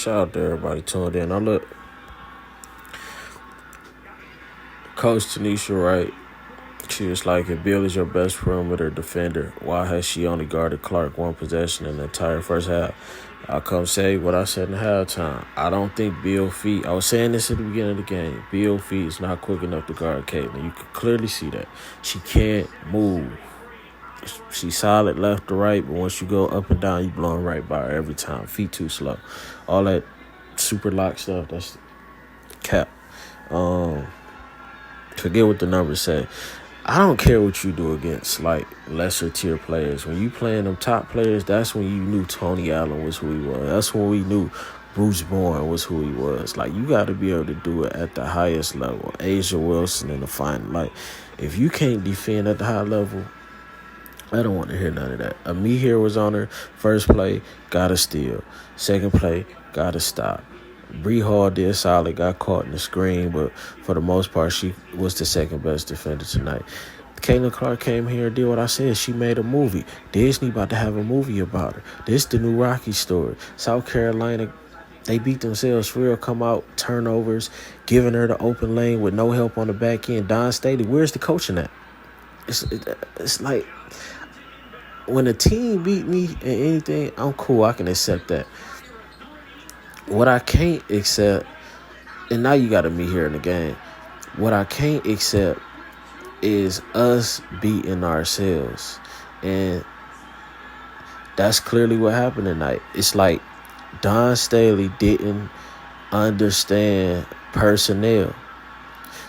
shout out to everybody tuned in. Now look, Coach Tanisha Wright, she was like, if Bill is your best perimeter defender, why has she only guarded Clark one possession in the entire first half? I'll come say what I said in the halftime. I don't think Bill feet, I was saying this at the beginning of the game, Bill feet is not quick enough to guard Caitlin. You can clearly see that. She can't move. She's solid left to right, but once you go up and down, you blowing right by her every time. Feet too slow. All that super lock stuff, that's cap. Forget what the numbers say. I don't care what you do against, like, lesser tier players. When you playing them top players, that's when you knew Tony Allen was who he was. That's when we knew Bruce Bourne was who he was. Like, you got to be able to do it at the highest level. Asia Wilson in the final. Like, if you can't defend at the high level, I don't want to hear none of that. Ami here was on her. First play, got a steal. Second play, got a stop. Bree Hall did solid, got caught in the screen, but for the most part, she was the second best defender tonight. Caitlin Clark came here and did what I said. She made a movie. Disney about to have a movie about her. This the new Rocky story. South Carolina, they beat themselves for real, come out, turnovers, giving her the open lane with no help on the back end. Don Staley, where's the coaching at? It's like, when a team beat me in anything, I'm cool. I can accept that. What I can't accept, and now you got to meet here in the game, what I can't accept is us beating ourselves. And that's clearly what happened tonight. It's like Don Staley didn't understand personnel.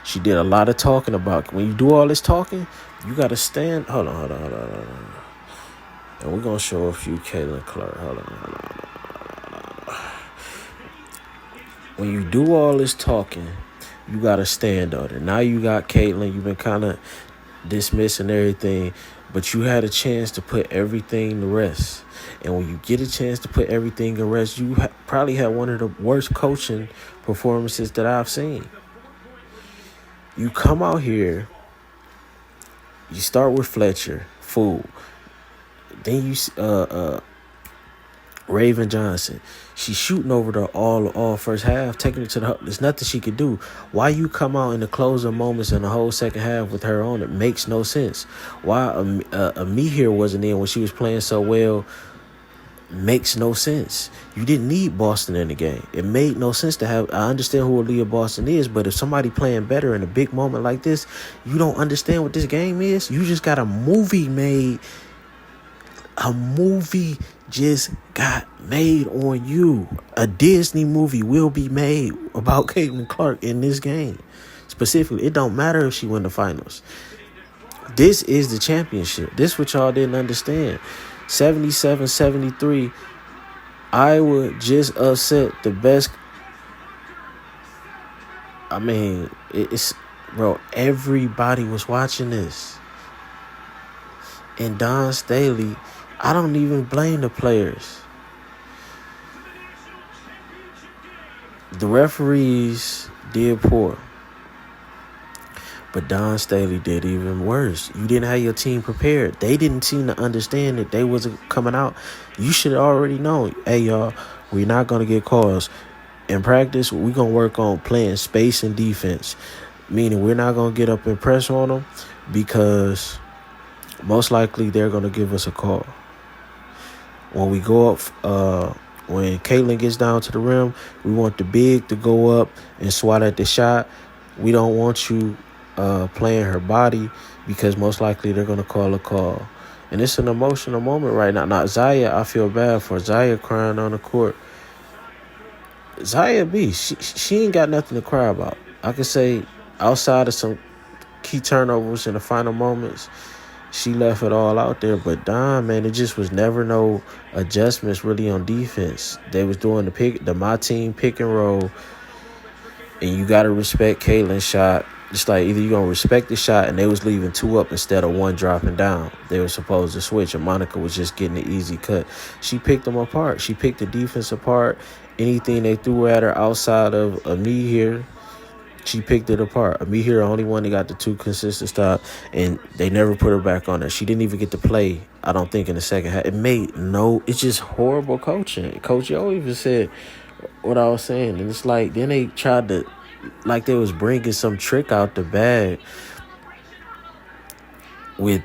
She did a lot of talking about, when you do all this talking, you got to stand. Hold on. And we're going to show a few Caitlin Clark. Hold on. When you do all this talking, you got to stand on it. Now you got Caitlin. You've been kind of dismissing everything, but you had a chance to put everything to rest. And when you get a chance to put everything to rest, you probably had one of the worst coaching performances that I've seen. You come out here, you start with Fletcher, fool. Then you Raven Johnson. She's shooting over the all first half, taking it to the. There's nothing she could do. Why you come out in the closing moments in the whole second half with her on it makes no sense. Why Ami here wasn't in when she was playing so well makes no sense. You didn't need Boston in the game. It made no sense to have. I understand who Aaliyah Boston is, but if somebody playing better in a big moment like this, you don't understand what this game is. You just got a movie made. A movie just got made on you. A Disney movie will be made about Caitlin Clark in this game. Specifically, it don't matter if she win the finals. This is the championship. This what y'all didn't understand. 77-73. Iowa just upset the best. I mean, it's, bro, everybody was watching this. And Don Staley, I don't even blame the players. The referees did poor. But Don Staley did even worse. You didn't have your team prepared. They didn't seem to understand that they wasn't coming out. You should already know, hey, y'all, we're not going to get calls. In practice, we're going to work on playing space and defense. Meaning we're not going to get up and press on them because most likely they're going to give us a call. When we go up, when Caitlin gets down to the rim, we want the big to go up and swat at the shot. We don't want you playing her body because most likely they're going to call a call. And it's an emotional moment right now. Now, Zaya, I feel bad for Zaya crying on the court. Zaya B, she ain't got nothing to cry about. I could say outside of some key turnovers in the final moments, she left it all out there. But Don, man, it just was never no adjustments really on defense. They was doing the my team pick and roll, and you got to respect Caitlin's shot. It's like either you're going to respect the shot, and they was leaving two up instead of one dropping down. They were supposed to switch, and Monica was just getting the easy cut. She picked them apart. She picked the defense apart. Anything they threw at her outside of me here, she picked it apart. Me here, the only one that got the two consistent stops, and they never put her back on there. She didn't even get to play, I don't think, in the second half. It's just horrible coaching. Coach Yo even said, what I was saying, and it's like then they tried to, like they was bringing some trick out the bag with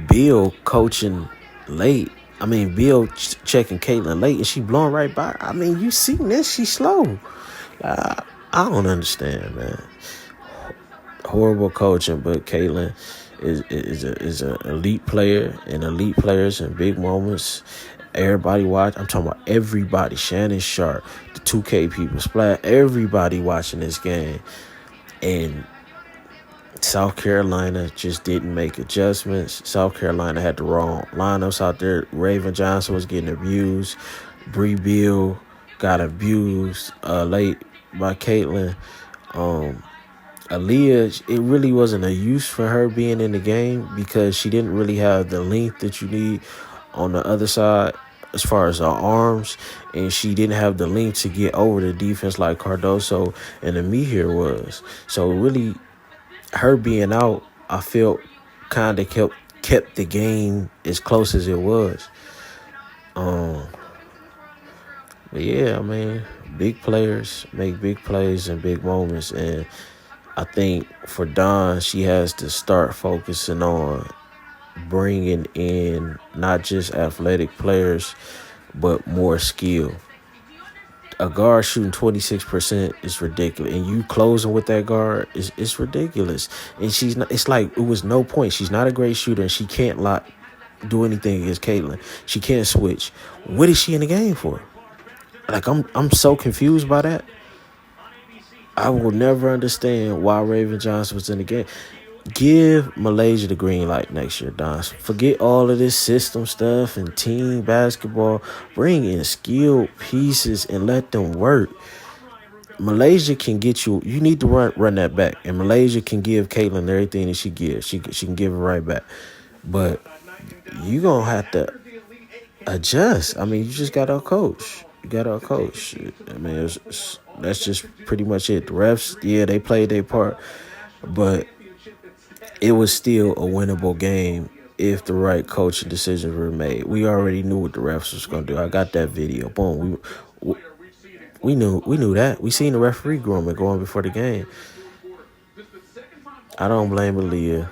Bill coaching late. I mean, Bill checking Caitlyn late, and she blowing right by. I mean, you seen this? She's slow. I don't understand, man. Horrible coaching, but Caitlyn is an elite player, and elite players in big moments. Everybody watch. I'm talking about everybody. Shannon Sharp, the 2K people, Splat. Everybody watching this game, and South Carolina just didn't make adjustments. South Carolina had the wrong lineups out there. Raven Johnson was getting abused. Bree Beal got abused late by Caitlyn. Aaliyah, it really wasn't a use for her being in the game because she didn't really have the length that you need on the other side as far as her arms, and she didn't have the length to get over the defense like Cardoso and Amir was. So really, her being out, I felt kind of kept the game as close as it was. But yeah, I mean, big players make big plays in big moments, and I think for Dawn, she has to start focusing on bringing in not just athletic players, but more skill. A guard shooting 26% is ridiculous, and you closing with that guard is ridiculous. And she's not. It's like it was no point. She's not a great shooter, and she can't do anything against Caitlyn. She can't switch. What is she in the game for? Like I'm so confused by that. I will never understand why Raven Johnson was in the game. Give Malaysia the green light next year, Don. Forget all of this system stuff and team basketball. Bring in skilled pieces and let them work. Malaysia can get you. You need to run that back, and Malaysia can give Caitlyn everything that she gives. She can give it right back, but you gonna have to adjust. I mean, you just got our coach. You got our coach. I mean, that's just pretty much it. The refs, yeah, they played their part, but it was still a winnable game if the right coaching decisions were made. We already knew what the refs was going to do. I got that video. Boom. We knew that. We seen the referee grooming going before the game. I don't blame Aaliyah.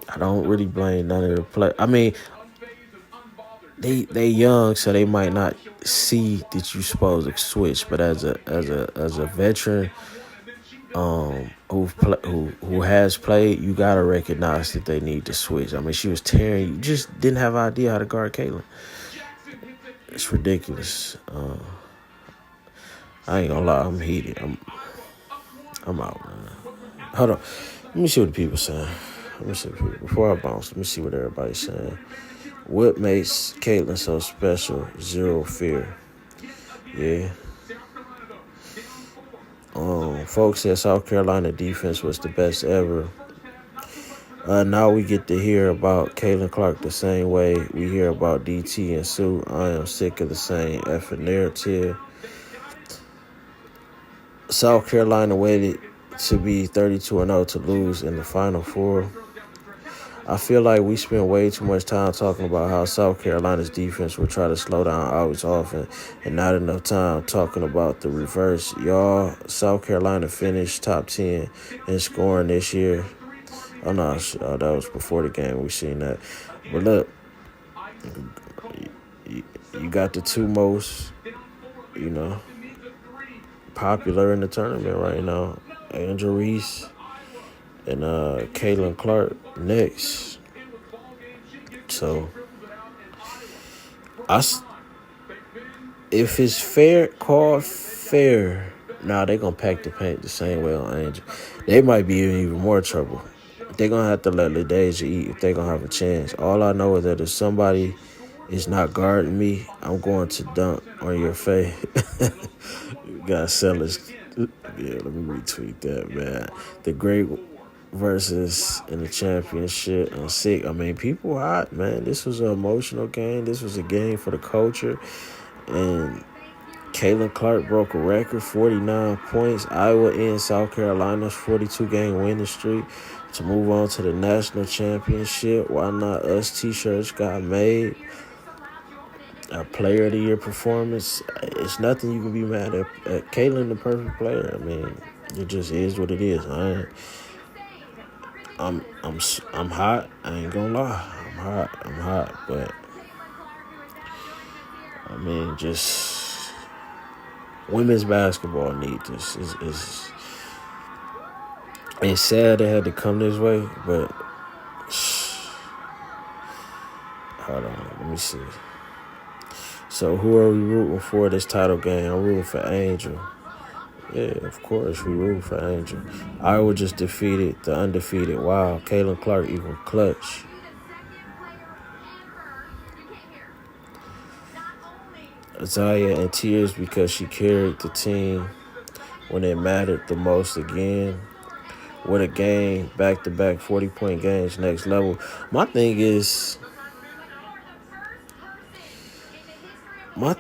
I don't really blame none of the play. I mean, they young, so they might not see that you're supposed to switch. But as a veteran, who has played, you gotta recognize that they need to switch. I mean, she was tearing. You just didn't have an idea how to guard Caitlyn. It's ridiculous. I ain't gonna lie, I'm heated. I'm out, man. Hold on. Let me see what the people saying. Before I bounce, let me see what everybody's saying. What makes Caitlyn so special? Zero fear. Yeah. Folks said South Carolina defense was the best ever. Now we get to hear about Caitlin Clark the same way we hear about DT and Sue. I am sick of the same effing narrative. South Carolina waited to be 32-0 to lose in the Final Four. I feel like we spend way too much time talking about how South Carolina's defense will try to slow down Auburn's offense and not enough time talking about the reverse. Y'all, South Carolina finished top 10 in scoring this year. Oh, no, that was before the game. We seen that. But look, you got the two most, popular in the tournament right now. Angel Reese and Caitlin Clark next. So, if it's fair, called fair, they're going to pack the paint the same way on Angel. They might be in even more trouble. They're going to have to let LaDeja eat if they're going to have a chance. All I know is that if somebody is not guarding me, I'm going to dunk on your face. You got sellers. Yeah, let me retweet that, man. The great versus in the championship. I'm sick. I mean, people hot, man. This was an emotional game. This was a game for the culture. And Caitlin Clark broke a record, 49 points. Iowa ends South Carolina's 42-game winning streak to move on to the national championship. Why not us? T-shirts got made. a player of the year performance, it's nothing you can be mad at Caitlyn, the perfect player. I mean, it just is what it is. I'm hot. I ain't gonna lie. I'm hot. But I mean, just women's basketball need this. It's sad it had to come this way, but hold on, let me see. So who are we rooting for this title game? I'm rooting for Angel. Yeah, of course, we rooting for Angel. Iowa just defeated the undefeated Wild. Caitlin Clark equal clutch. Zaya in tears because she carried the team when it mattered the most again. What a game, back-to-back 40-point games, next level. My thing is, why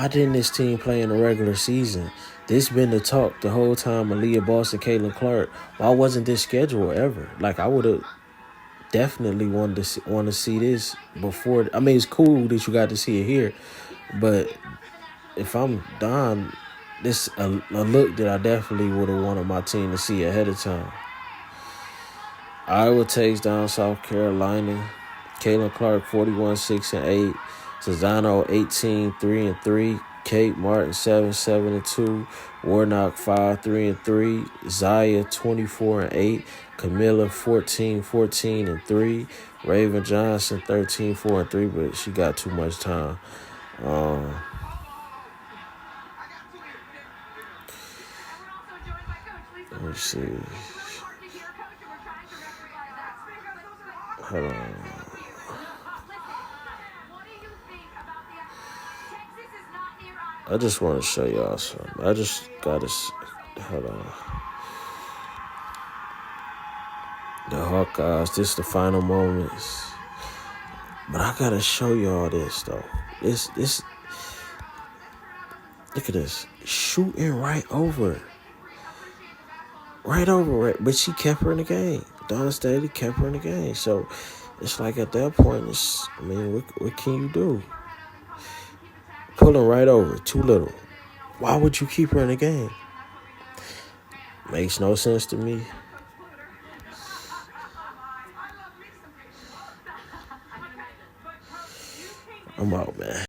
didn't this team play in the regular season? This been the talk the whole time. Aaliyah Boston, Caitlin Clark. Why wasn't this scheduled ever? Like, I would have definitely want to see this before. I mean, it's cool that you got to see it here, but if I'm Don, this a look that I definitely would have wanted my team to see ahead of time. Iowa takes down South Carolina. Caitlin Clark 41-6-8. Cesano 18-3-3. Kate Martin 7-7-2. Warnock 5-3-3. Zaya 24-8. Camilla 14-14-3. Raven Johnson 13-4-3, but she got too much time. Let me see. Hold on. I just want to show y'all something. I just got to... Hold on. The Hawkeyes, this is the final moments. But I got to show y'all this, though. This... Look at this. Shooting right over. But she kept her in the game. Donna Staley kept her in the game. So, it's like at that point, what can you do? Pulling right over. Too little. Why would you keep her in the game? Makes no sense to me. I'm out, man.